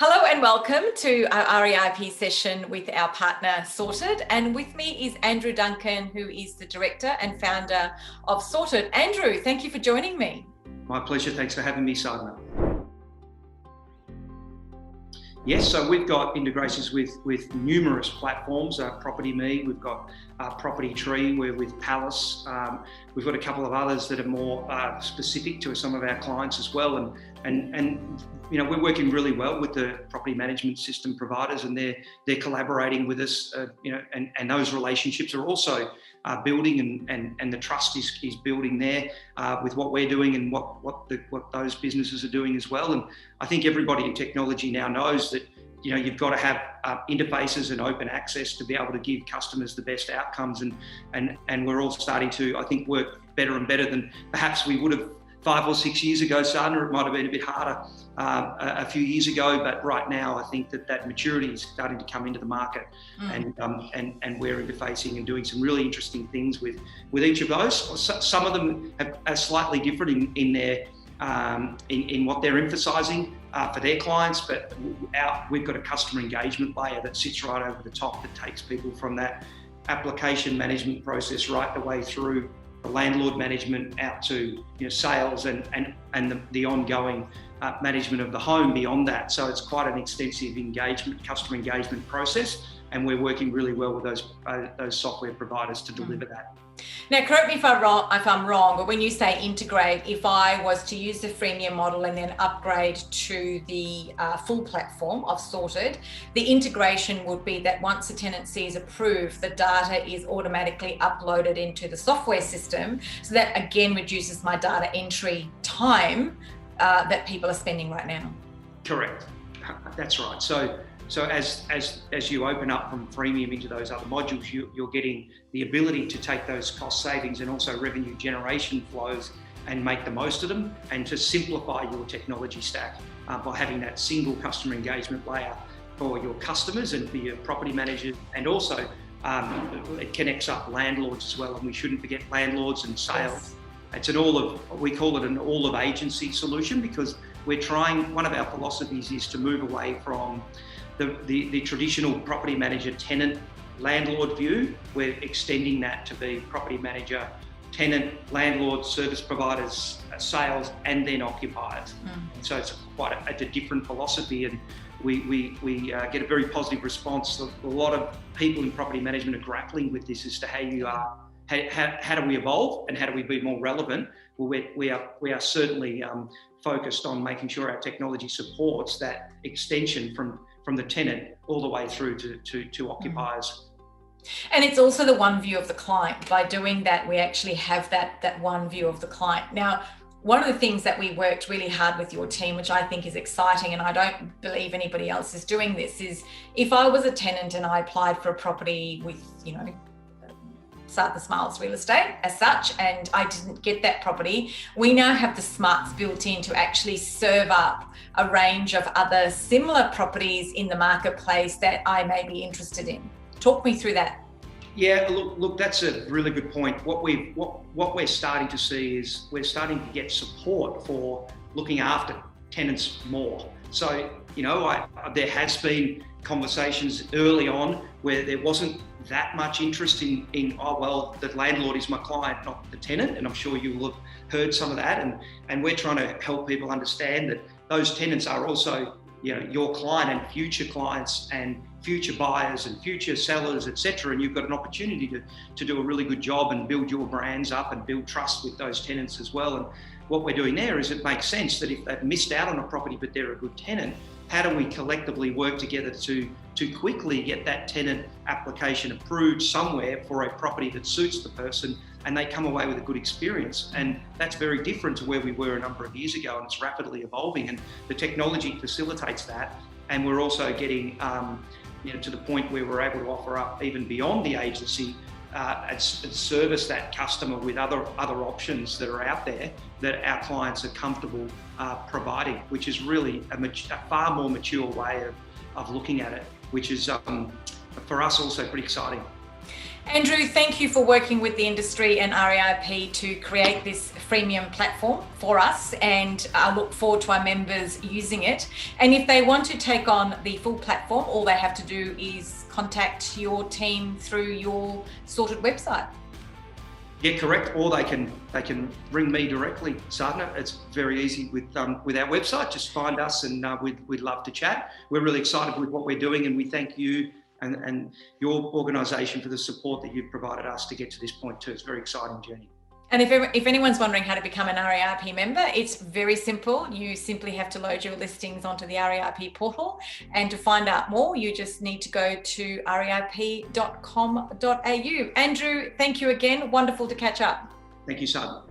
Hello and welcome to our REIP session with our partner Sorted. And with me is Andrew Duncan, who is the director and founder of Sorted. Andrew, thank you for joining me. My pleasure. Thanks for having me, Sadhana. Yes, so we've got integrations with numerous platforms. Property Me, we've got Property Tree, we're with Palace. We've got a couple of others that are more specific to some of our clients as well. And you know, we're working really well with the property management system providers, and they're collaborating with us. And those relationships are also building, and the trust is building there with what we're doing and what those businesses are doing as well. And I think everybody in technology now knows that you've got to have interfaces and open access to be able to give customers the best outcomes. And we're all starting to, I think, work better and better than perhaps we would have 5 or 6 years ago, Sadhana. It might have been a bit harder a few years ago, but right now I think that maturity is starting to come into the market, and we're interfacing and doing some really interesting things with each of those. Some of them are slightly different in their in what they're emphasising for their clients, but we've got a customer engagement layer that sits right over the top that takes people from that application management process right the way through the landlord management out to sales and the ongoing management of the home beyond that. So it's quite an extensive customer engagement process, and we're working really well with those software providers to deliver that. Now, correct me if I'm wrong, but when you say integrate, if I was to use the freemium model and then upgrade to the full platform of Sorted, the integration would be that once a tenancy is approved, the data is automatically uploaded into the software system. So that again reduces my data entry time that people are spending right now. Correct. That's right. So as you open up from freemium into those other modules, you're getting the ability to take those cost savings and also revenue generation flows and make the most of them, and to simplify your technology stack by having that single customer engagement layer for your customers and for your property managers. And also it connects up landlords as well, and we shouldn't forget landlords and sales. Yes. We call it an all of agency solution, because one of our philosophies is to move away from the traditional property manager, tenant, landlord view. We're extending that to be property manager, tenant, landlord, service providers, sales, and then occupiers. And so it's quite a different philosophy, and we get a very positive response. A lot of people in property management are grappling with this as to how do we evolve and how do we be more relevant. Well, we are certainly focused on making sure our technology supports that extension from the tenant all the way through to occupiers. And it's also the one view of the client. By doing that, we actually have that one view of the client. Now, one of the things that we worked really hard with your team, which I think is exciting, and I don't believe anybody else is doing this, is if I was a tenant and I applied for a property with, Start the Smiles Real Estate as such, and I didn't get that property, we now have the smarts built in to actually serve up a range of other similar properties in the marketplace that I may be interested in. Talk me through that. Yeah, look, that's a really good point. What we're starting to see is we're starting to get support for looking after tenants more. So, there has been conversations early on where there wasn't that much interest in the landlord is my client, not the tenant. And I'm sure you will have heard some of that. And we're trying to help people understand that those tenants are also, your client and future clients and future buyers and future sellers, etc. And you've got an opportunity to do a really good job and build your brands up and build trust with those tenants as well. And what we're doing there is it makes sense that if they've missed out on a property but they're a good tenant, how do we collectively work together to quickly get that tenant application approved somewhere for a property that suits the person, and they come away with a good experience? And that's very different to where we were a number of years ago, and it's rapidly evolving, and the technology facilitates that. And we're also getting to the point where we're able to offer up even beyond the agency and service that customer with other options that are out there that our clients are comfortable providing, which is really a far more mature way of looking at it, which is for us also pretty exciting. Andrew, thank you for working with the industry and REIP to create this freemium platform for us, and I look forward to our members using it. And if they want to take on the full platform, all they have to do is contact your team through your sorted website. Yeah, correct. Or they can ring me directly, Sadhana. It's very easy with our website. Just find us, and we'd love to chat. We're really excited with what we're doing, and we thank you and your organisation for the support that you've provided us to get to this point too. It's a very exciting journey. And if anyone's wondering how to become an REIP member, it's very simple. You simply have to load your listings onto the REIP portal, and to find out more, you just need to go to reip.com.au. Andrew, thank you again. Wonderful to catch up. Thank you, Sadhana.